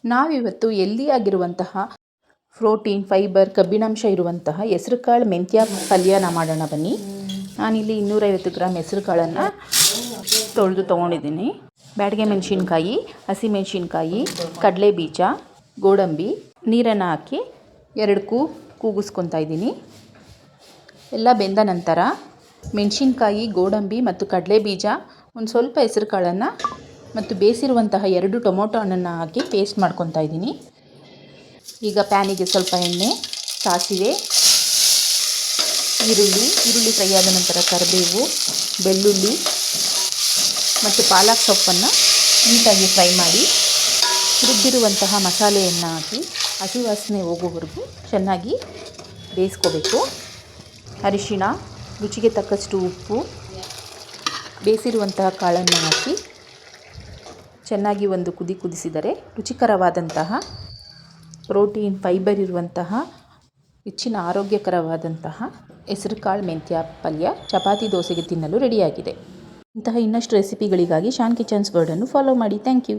ನಾವಿವತ್ತು ಹೆಲ್ದಿಯಾಗಿರುವಂತಹ protein, fibre, ಕಬ್ಬಿಣಾಂಶ ಇರುವಂತಹ ಹೆಸರುಕಾಳು ಮೆಂತ್ಯ ಪಲ್ಯನ ಮಾಡೋಣ ಬನ್ನಿ. ನಾನಿಲ್ಲಿ 250 ಗ್ರಾಮ್ ಹೆಸರು ಕಾಳನ್ನು ತೊಳೆದು ತೊಗೊಂಡಿದ್ದೀನಿ. ಬ್ಯಾಡಗೆ ಮೆಣಸಿನ್ಕಾಯಿ, ಹಸಿಮೆಣಸಿನ್ಕಾಯಿ, ಕಡಲೆ ಬೀಜ, ಗೋಡಂಬಿ ನೀರನ್ನು ಹಾಕಿ 2 ಕೂಗಿಸ್ಕೊತಾ ಇದ್ದೀನಿ. ಎಲ್ಲ ಬೆಂದ ನಂತರ ಮೆಣಸಿನ್ಕಾಯಿ, ಗೋಡಂಬಿ ಮತ್ತು ಕಡಲೆ ಬೀಜ, ಒಂದು ಸ್ವಲ್ಪ ಹೆಸರು ಕಾಳನ್ನು ಮತ್ತು ಬೇಯಿಸಿರುವಂತಹ 2 ಟೊಮೊಟೊ ಹಣ್ಣನ್ನು ಹಾಕಿ ಪೇಸ್ಟ್ ಮಾಡ್ಕೊತಾ ಇದ್ದೀನಿ. ಈಗ ಪ್ಯಾನಿಗೆ ಸ್ವಲ್ಪ ಎಣ್ಣೆ, ಸಾಸಿವೆ, ಈರುಳ್ಳಿ ಫ್ರೈ ಆದ ನಂತರ ಕರಿಬೇವು, ಬೆಳ್ಳುಳ್ಳಿ ಮತ್ತು ಪಾಲಕ್ ಸೊಪ್ಪನ್ನು ನೀಟಾಗಿ ಫ್ರೈ ಮಾಡಿ ರುಬ್ಬಿರುವಂತಹ ಮಸಾಲೆಯನ್ನು ಹಾಕಿ ಹಸಿ ವಾಸನೆ ಹೋಗೋವರೆಗೂ ಚೆನ್ನಾಗಿ ಬೇಯಿಸ್ಕೋಬೇಕು. ಅರಿಶಿಣ, ರುಚಿಗೆ ತಕ್ಕಷ್ಟು ಉಪ್ಪು, ಬೇಯಿಸಿರುವಂತಹ ಕಾಳನ್ನು ಹಾಕಿ ಚೆನ್ನಾಗಿ ಒಂದು ಕುದಿಸಿದರೆ ರುಚಿಕರವಾದಂತಹ ಪ್ರೋಟೀನ್, ಫೈಬರ್ ಇರುವಂತಹ ಹೆಚ್ಚಿನ ಆರೋಗ್ಯಕರವಾದಂತಹ ಹೆಸರುಕಾಳು ಮೆಂತ್ಯ ಪಲ್ಯ ಚಪಾತಿ, ದೋಸೆಗೆ ತಿನ್ನಲು ರೆಡಿಯಾಗಿದೆ. ಇಂತಹ ಇನ್ನಷ್ಟು ರೆಸಿಪಿಗಳಿಗಾಗಿ ಶಾನ್ ಕಿಚನ್ಸ್ ವರ್ಲ್ಡನ್ನು ಫಾಲೋ ಮಾಡಿ. Thank you.